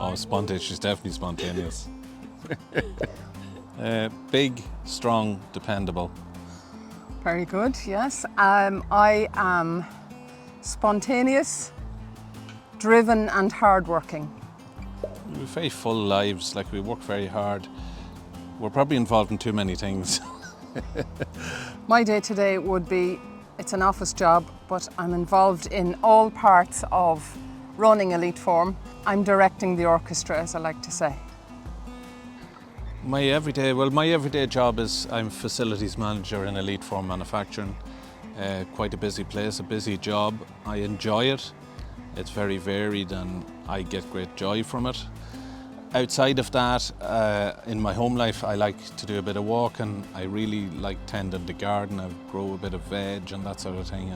Oh, spontaneous. She's definitely spontaneous. Big, strong, dependable. Very good, yes. I am spontaneous, driven and hardworking. We have very full lives, like we work very hard. We're probably involved in too many things. My day today would be, it's an office job, but I'm involved in all parts of running Elite Form. I'm directing the orchestra, as I like to say. My everyday job is I'm facilities manager in Elite Form Manufacturing. Quite a busy place, a busy job. I enjoy it. It's very varied and I get great joy from it. Outside of that, in my home life, I like to do a bit of walking. I really like tending the garden. I grow a bit of veg and that sort of thing.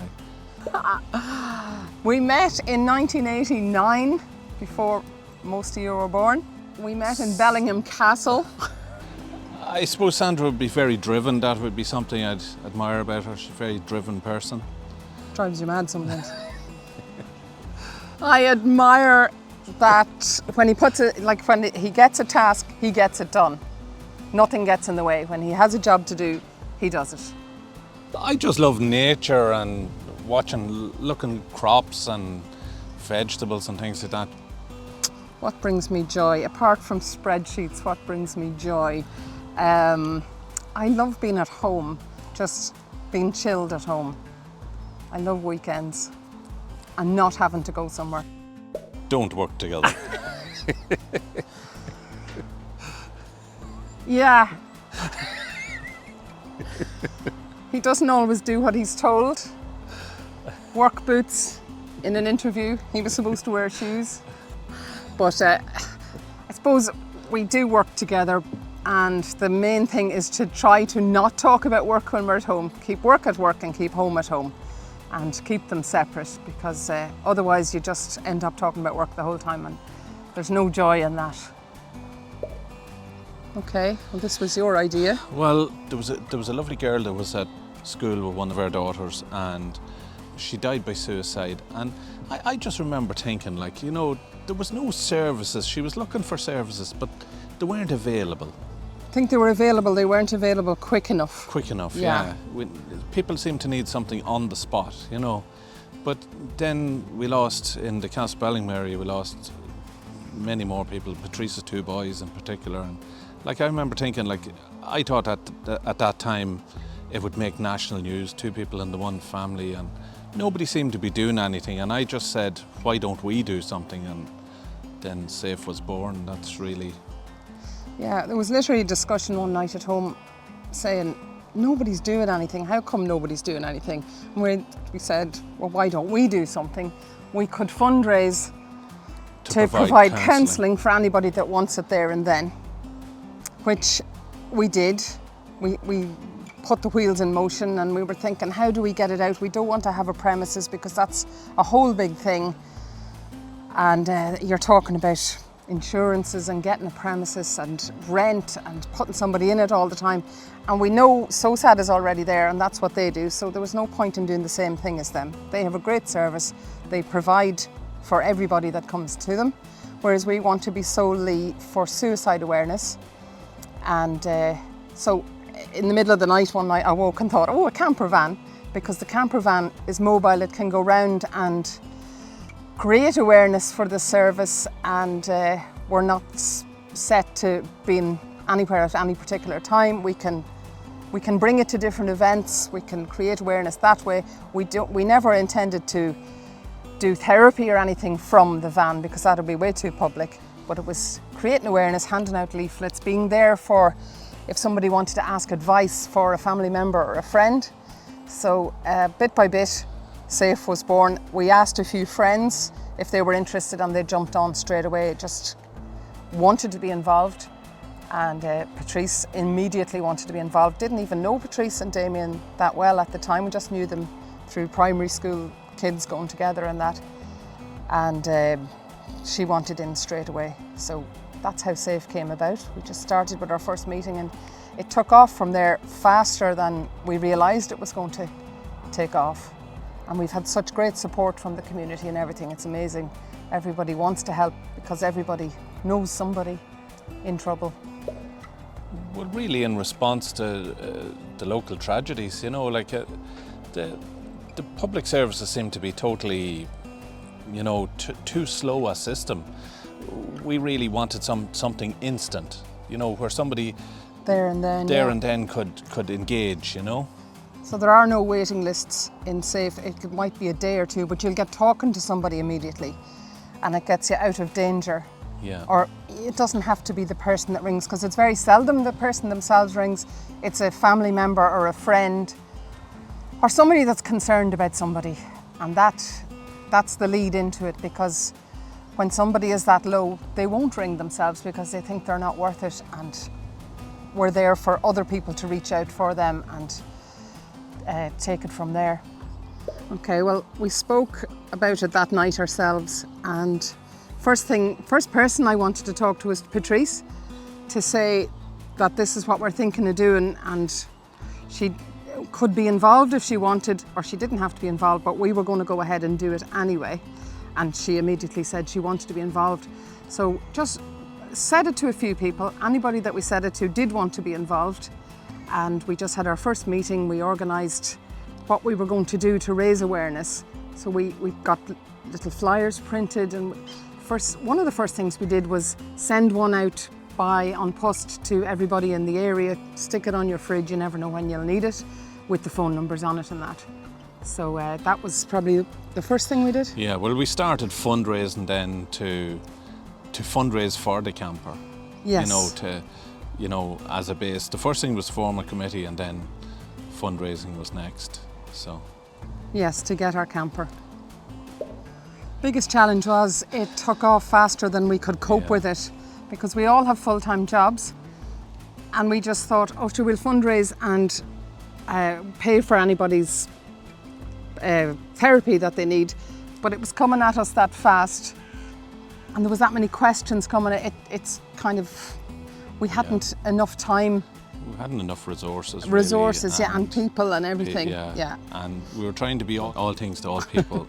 We met in 1989, before most of you were born. We met in Bellingham Castle. I suppose Sandra would be very driven. That would be something I'd admire about her. She's a very driven person. Drives you mad sometimes. I admire that when he puts it, like when he gets a task, he gets it done. Nothing gets in the way. When he has a job to do, he does it. I just love nature and looking crops and vegetables and things like that. What brings me joy? Apart from spreadsheets, what brings me joy? I love being at home, just being chilled at home. I love weekends and not having to go somewhere. Don't work together. Yeah. He doesn't always do what he's told. Work boots in an interview. He was supposed to wear shoes. But I suppose we do work together, and the main thing is to try to not talk about work when we're at home. Keep work at work and keep home at home, and keep them separate, because otherwise you just end up talking about work the whole time and there's no joy in that. Okay, well, this was your idea. Well, there was a lovely girl that was at school with one of our daughters and she died by suicide, and I just remember thinking, like, you know, there was no services. She was looking for services, but they weren't available. I think they were available, they weren't available quick enough. Quick enough, yeah. People seem to need something on the spot, you know. But then we lost, in the Castlebellingham area, we lost many more people, Patrice's two boys in particular. And like, I remember thinking, like, I thought at that time it would make national news, two people in the one family, and nobody seemed to be doing anything. And I just said, why don't we do something? And then SAFE was born. That's really... Yeah, there was literally a discussion one night at home saying, nobody's doing anything. How come nobody's doing anything? And we said, well, why don't we do something? We could fundraise to provide counselling for anybody that wants it there and then, which we did. We put the wheels in motion, and we were thinking, how do we get it out? We don't want to have a premises because that's a whole big thing. And you're talking about insurances and getting a premises and rent and putting somebody in it all the time. And we know SOSAD is already there and that's what they do, so there was no point in doing the same thing as them. They have a great service, they provide for everybody that comes to them, whereas we want to be solely for suicide awareness. And so in the middle of the night one night I woke and thought, oh, a camper van, because the camper van is mobile, it can go round and create awareness for the service, and we're not set to being anywhere at any particular time. We can bring it to different events, we can create awareness that way. We never intended to do therapy or anything from the van because that would be way too public, but it was creating awareness, handing out leaflets, being there for if somebody wanted to ask advice for a family member or a friend. So bit by bit, SAFE was born. We asked a few friends if they were interested and they jumped on straight away, just wanted to be involved. And Patrice immediately wanted to be involved. Didn't even know Patrice and Damien that well at the time. We just knew them through primary school kids going together and that. And she wanted in straight away. So that's how SAFE came about. We just started with our first meeting and it took off from there faster than we realised it was going to take off. And we've had such great support from the community and everything. It's amazing. Everybody wants to help because everybody knows somebody in trouble. Well, really in response to the local tragedies, you know, like the public services seem to be totally, you know, too slow a system. We really wanted something instant, you know, where somebody There and then. and then could engage, you know. So there are no waiting lists in SAFE. It might be a day or two, but you'll get talking to somebody immediately and it gets you out of danger. Yeah. Or it doesn't have to be the person that rings, because it's very seldom the person themselves rings. It's a family member or a friend or somebody that's concerned about somebody. And that's the lead into it, because when somebody is that low, they won't ring themselves because they think they're not worth it, and we're there for other people to reach out for them and take it from there. Okay, well, we spoke about it that night ourselves, and first person I wanted to talk to was Patrice, to say that this is what we're thinking of doing, and she could be involved if she wanted, or she didn't have to be involved, but we were going to go ahead and do it anyway. And she immediately said she wanted to be involved. So just said it to a few people. Anybody that we said it to did want to be involved. And we just had our first meeting. We organised what we were going to do to raise awareness. So we got little flyers printed, and one of the first things we did was send one out on post to everybody in the area. Stick it on your fridge, you never know when you'll need it, with the phone numbers on it and that. So that was probably the first thing we did. Yeah, well, we started fundraising then to fundraise for the camper. Yes. You know, as a base. The first thing was form a committee, and then fundraising was next. So. Yes, to get our camper. Biggest challenge was it took off faster than we could cope with it, because we all have full-time jobs, and we just thought, oh, sure, we'll fundraise and pay for anybody's therapy that they need. But it was coming at us that fast, and there was that many questions coming. It's kind of, we hadn't enough time. We hadn't enough resources. Resources, really, and people and everything. Yeah. And we were trying to be all things to all people.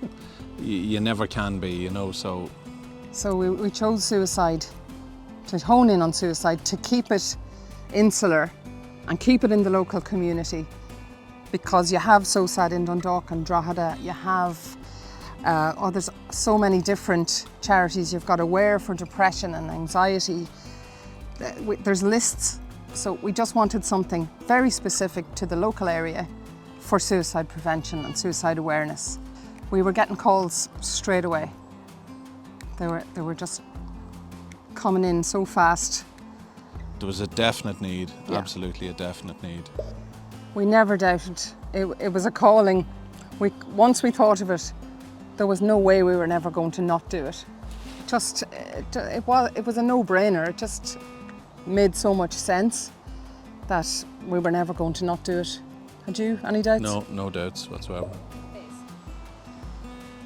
You never can be, you know, so. So we chose suicide, to hone in on suicide, to keep it insular and keep it in the local community, because you have SOSAD in Dundalk and Drogheda, you have, there's so many different charities. You've got Aware for depression and anxiety. There's lists. So we just wanted something very specific to the local area for suicide prevention and suicide awareness. We were getting calls straight away. They were just coming in so fast. There was a definite need, absolutely a definite need. We never doubted. It was a calling. Once we thought of it, there was no way we were never going to not do it. It was a no-brainer. It just made so much sense that we were never going to not do it. Had you any doubts? No doubts whatsoever.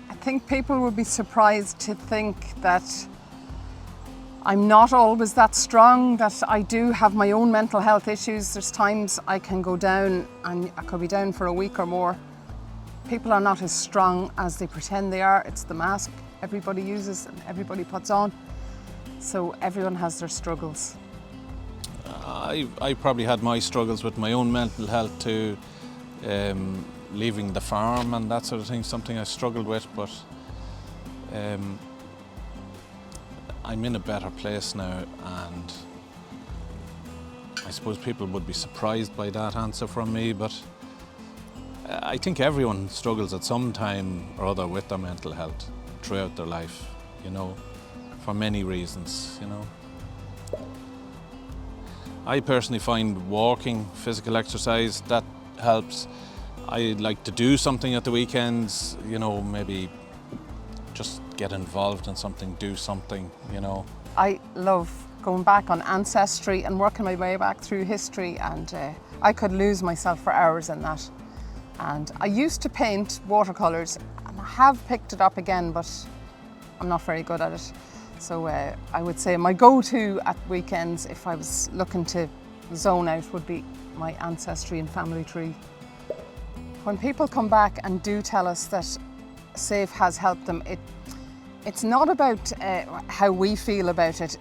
I think people would be surprised to think that I'm not always that strong, that I do have my own mental health issues. There's times I can go down, and I could be down for a week or more. People are not as strong as they pretend they are. It's the mask everybody uses and everybody puts on. So everyone has their struggles. I probably had my struggles with my own mental health too, leaving the farm and that sort of thing, something I struggled with, but I'm in a better place now, and I suppose people would be surprised by that answer from me, but I think everyone struggles at some time or other with their mental health throughout their life, you know, for many reasons, you know. I personally find walking, physical exercise, that helps. I like to do something at the weekends, you know, maybe just get involved in something, do something, you know. I love going back on ancestry and working my way back through history, and I could lose myself for hours in that. And I used to paint watercolours, and I have picked it up again, but I'm not very good at it. So I would say my go-to at weekends, if I was looking to zone out, would be my ancestry and family tree. When people come back and do tell us that SAFE has helped them, it's not about how we feel about it.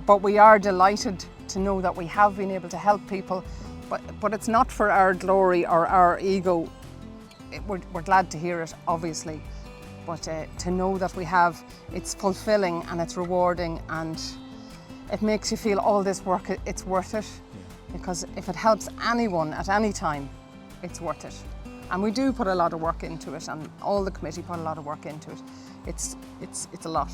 But we are delighted to know that we have been able to help people, but it's not for our glory or our ego. We're glad to hear it, obviously, but to know that we have, it's fulfilling and it's rewarding, and it makes you feel all this work, it's worth it. Because if it helps anyone at any time, it's worth it. And we do put a lot of work into it, and all the committee put a lot of work into it. It's a lot.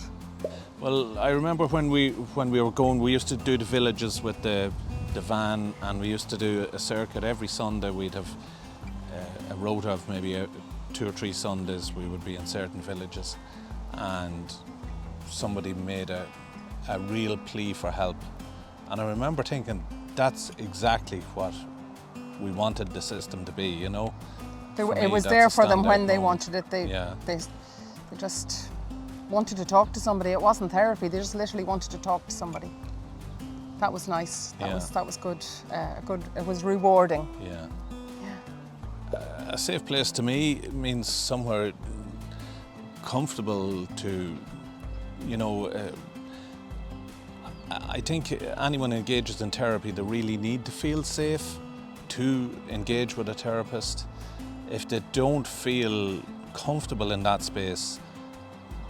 Well, I remember when we were going, we used to do the villages with the van, and we used to do a circuit every Sunday. We'd have a rota of maybe 2 or 3 Sundays we would be in certain villages, and somebody made a real plea for help. And I remember thinking, that's exactly what we wanted the system to be, you know. It was there for them when they wanted it. They just wanted to talk to somebody. It wasn't therapy, they just literally wanted to talk to somebody. That was nice. That was good. It was rewarding. A safe place to me means somewhere comfortable to, you know, I think anyone engages in therapy, they really need to feel safe to engage with a therapist. If they don't feel comfortable in that space,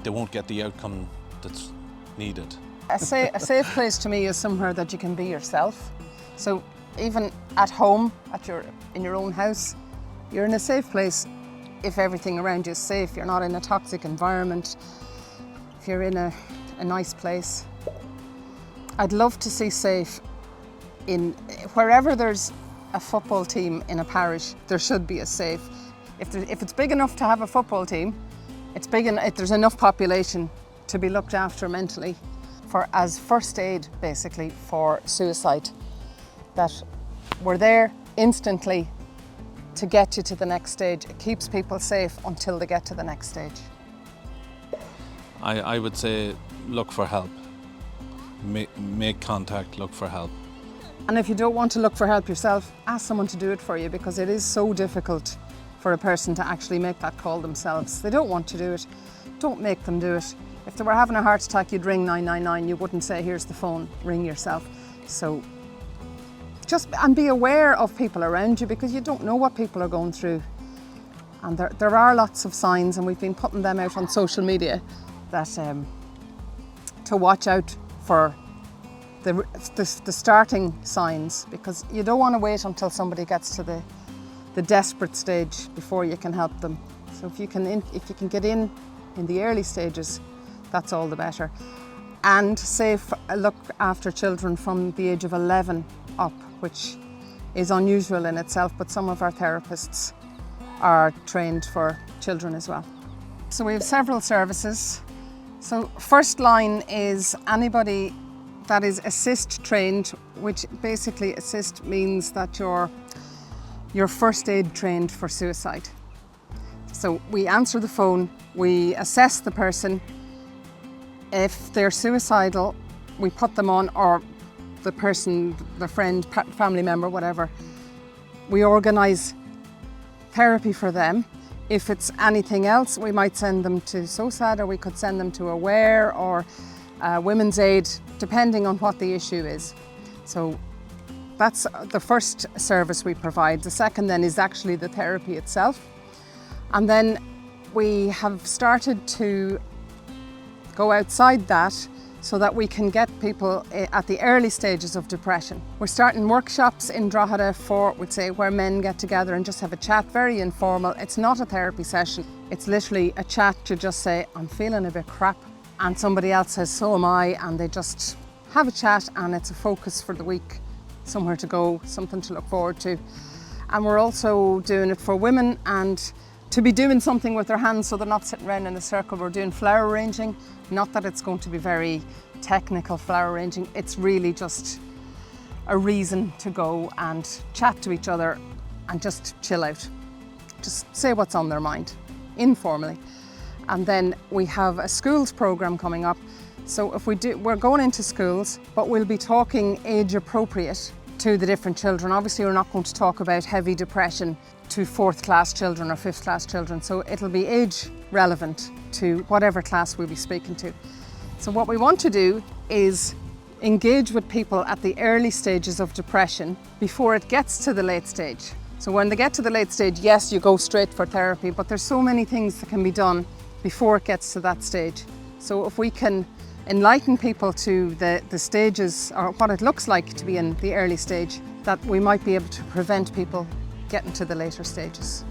they won't get the outcome that's needed. A safe place to me is somewhere that you can be yourself. So even at home, in your own house, you're in a safe place if everything around you is safe. You're not in a toxic environment, if you're in a nice place. I'd love to see SAFE in wherever there's a football team in a parish. There should be a SAFE. If it's big enough to have a football team, there's enough population to be looked after mentally, as first aid basically for suicide. That we're there instantly to get you to the next stage. It keeps people safe until they get to the next stage. I would say look for help. Make contact, look for help. And if you don't want to look for help yourself, ask someone to do it for you, because it is so difficult for a person to actually make that call themselves. They don't want to do it. Don't make them do it. If they were having a heart attack, you'd ring 999. You wouldn't say, here's the phone, ring yourself. So and be aware of people around you, because you don't know what people are going through. And there are lots of signs, and we've been putting them out on social media, that to watch out for the starting signs, because you don't want to wait until somebody gets to the desperate stage before you can help them. So if you can get in the early stages, that's all the better. And safe look after children from the age of 11 up, which is unusual in itself, but some of our therapists are trained for children as well. So we have several services. So first line is anybody that is assist trained, which basically assist means that you're first aid trained for suicide. So we answer the phone, we assess the person. If they're suicidal, we put them on, or the person, their friend, family member, whatever, we organise therapy for them. If it's anything else, we might send them to SOSAD, or we could send them to Aware or Women's Aid, depending on what the issue is. So that's the first service we provide. The second then is actually the therapy itself. And then we have started to go outside that so that we can get people at the early stages of depression. We're starting workshops in Drogheda where men get together and just have a chat, very informal. It's not a therapy session. It's literally a chat to just say, I'm feeling a bit crap. And somebody else says, so am I. And they just have a chat, and it's a focus for the week, somewhere to go, something to look forward to. And we're also doing it for women, and to be doing something with their hands so they're not sitting around in a circle. We're doing flower arranging. Not that it's going to be very technical flower arranging. It's really just a reason to go and chat to each other and just chill out. Just say what's on their mind, informally. And then we have a schools program coming up. So we're going into schools, but we'll be talking age appropriate to the different children. Obviously, we're not going to talk about heavy depression to 4th class children or 5th class children. So it'll be age relevant to whatever class we'll be speaking to. So what we want to do is engage with people at the early stages of depression before it gets to the late stage. So when they get to the late stage, yes, you go straight for therapy, but there's so many things that can be done before it gets to that stage. So if we can enlighten people to the stages, or what it looks like to be in the early stage, that we might be able to prevent people getting to the later stages.